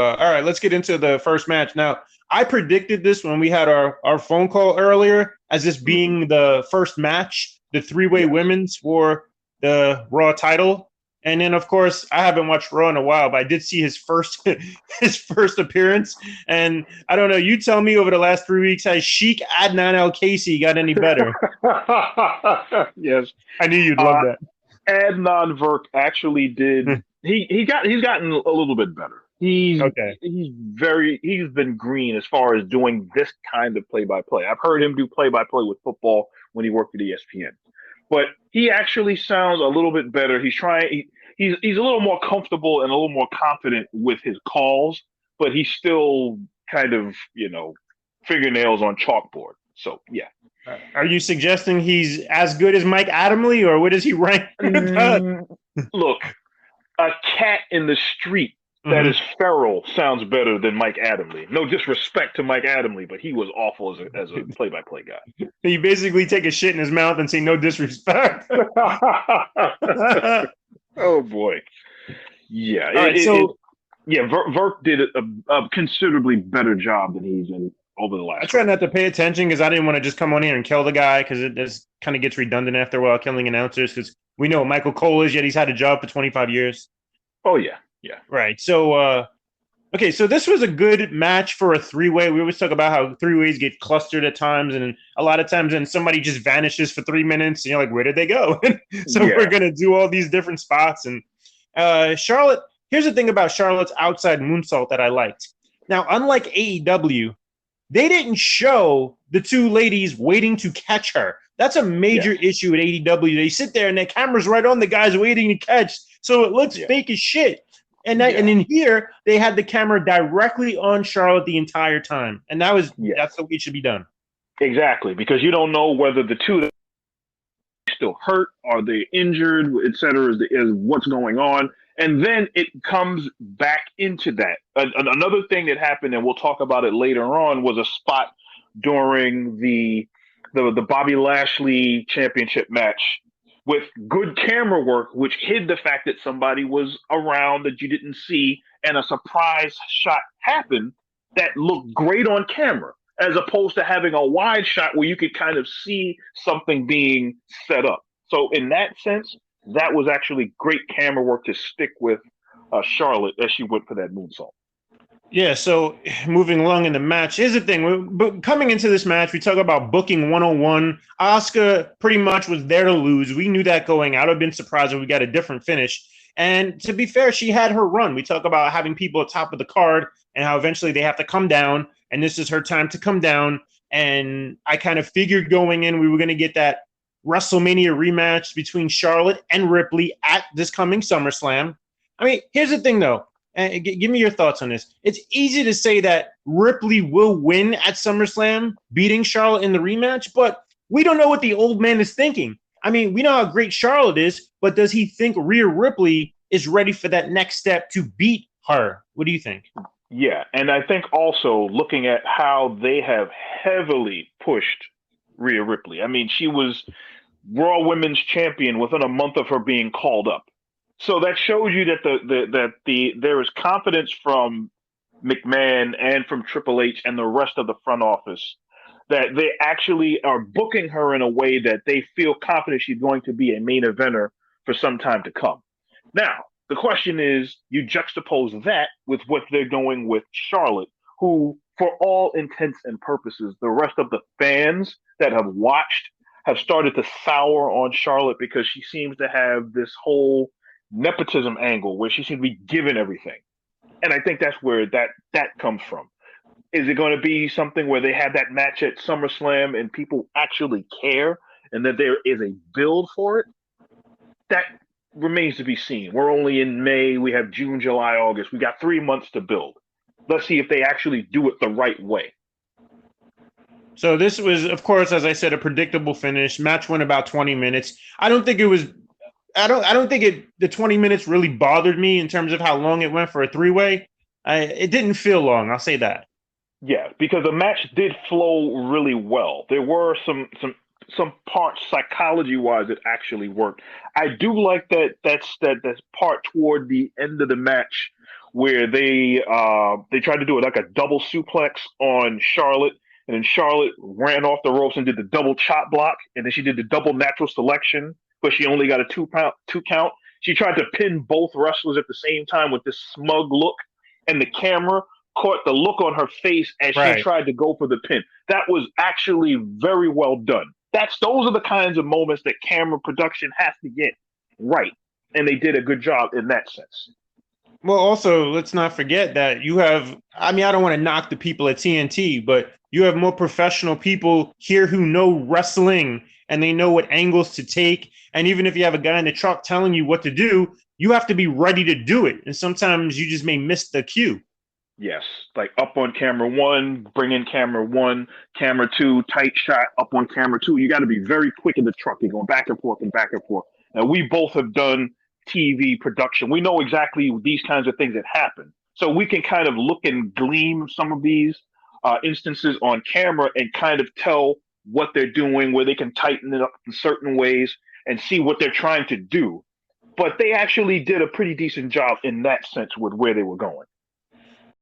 All right, let's get into the first match. Now, I predicted this when we had our phone call earlier as this Hmm. being the first match, the three-way Yes. women's for the Raw title. And then, of course, I haven't watched Raw in a while, but I did see his first his first appearance. And I don't know, you tell me over the last 3 weeks, has Sheik Adnan Al Casey got any better? Yes. I knew you'd love Uh, that. Adnan Verk actually did. He's gotten a little bit better. Okay. He's been green as far as doing this kind of play by play. I've heard him do play by play with football when he worked at ESPN, but he actually sounds a little bit better. He's a little more comfortable and a little more confident with his calls, but he's still kind of fingernails on chalkboard. So yeah. Are you suggesting he's as good as Mike Adamle, or what does he rank about? Mm, Look, a cat in the street that Mhm. is feral sounds better than Mike Adamle. No disrespect to Mike Adamle, but he was awful as a play-by-play You basically take a shit in his mouth and say no disrespect. guy. All Oh boy, yeah, right, so yeah. Verk did a considerably better job than he's in over the I last try couple not of to years. pay attention because I didn't want to just come on here and kill the guy because it just kind of gets redundant after a while killing announcers because we know Michael Cole is, yet he's had a job for 25 years. Oh yeah, yeah, Right. So, okay, so this was a good match for a three-way. We always talk about how three-ways get clustered at times, and a lot of times then somebody just vanishes for 3 minutes, and you're like, where did they go? So we're yeah. gonna do all these different spots. And Charlotte, here's the thing about Charlotte's outside moonsault that I liked. Now, unlike AEW, they didn't show the two ladies waiting to catch her. That's a Yes, major issue at AEW. They sit there and their camera's right on the guys waiting to catch, so it looks yeah, fake as shit. And yeah, in here, they had the camera directly on Charlotte the entire time, and yes. that's the way it should be done. Exactly, because you don't know whether the two are still hurt, are they injured, etc. Is what's going on, and then it comes back into that. Another thing that happened, and we'll talk about it later on, was a spot during the Bobby Lashley championship match with good camera work, which hid the fact that somebody was around that you didn't see, and a surprise shot happened that looked great on camera, as opposed to having a wide shot where you could kind of see something being set up. So in that sense, that was actually great camera work to stick with Charlotte as she went for that moonsault. Yeah, so moving along in the match, here's the thing. But coming into this match, we talk about booking 101. Asuka pretty much was there to lose. We knew that going out. I've been surprised if we got a different finish. And to be fair, she had her run. We talk about having people at top of the card and how eventually they have to come down. And this is her time to come down. And I kind of figured going in, we were going to get that WrestleMania rematch between Charlotte and Ripley at this coming SummerSlam. I mean, here's the thing, though. And give me your thoughts on this. It's easy to say that Ripley will win at SummerSlam, beating Charlotte in the rematch, but we don't know what the old man is thinking. I mean, we know how great Charlotte is, but does he think Rhea Ripley is ready for that next step to beat her? What do you think? Yeah, and I think also looking at how they have heavily pushed Rhea Ripley. I mean, she was Raw Women's Champion within a month of her being called up. So that shows you that there is confidence from McMahon and from Triple H and the rest of the front office that they actually are booking her in a way that they feel confident she's going to be a main eventer for some time to come. Now, the question is, you juxtapose that with what they're doing with Charlotte, who, for all intents and purposes, the rest of the fans that have watched have started to sour on Charlotte because she seems to have this whole nepotism angle where she seems to be given everything. And I think that's where that comes from. Is it going to be something where they have that match at SummerSlam and people actually care and that there is a build for it? That remains to be seen. We're only in May. We have June, July, August. We got 3 months to build. Let's see if they actually do it the right way. So this was, of course, as I said, a predictable finish. Match went about 20 minutes. I don't think it was I don't think the 20 minutes really bothered me in terms of how long it went for a three-way. It didn't feel long, I'll say that. Yeah, because the match did flow really well. There were some parts psychology wise that actually worked. I do like that part toward the end of the match where they tried to do it like a double suplex on Charlotte, and then Charlotte ran off the ropes and did the double chop block, and then she did the double natural selection, but she only got a two count. She tried to pin both wrestlers at the same time with this smug look, and the camera caught the look on her face as she Right. tried to go for the pin. That was actually very well done. Those are the kinds of moments that camera production has to get right, and they did a good job in that sense. Well, also, let's not forget that you have, I mean, I don't want to knock the people at TNT, but you have more professional people here who know wrestling and they know what angles to take. And even if you have a guy in the truck telling you what to do, you have to be ready to do it. And sometimes you just may miss the cue. Yes, like up on camera one, bring in camera one, camera two, tight shot, up on camera two. You got to be very quick in the truck. You're going back and forth and back and forth. And we both have done TV production. We know exactly these kinds of things that happen. So we can kind of look and glean some of these instances on camera and kind of tell what they're doing, where they can tighten it up in certain ways and see what they're trying to do. But they actually did a pretty decent job in that sense with where they were going.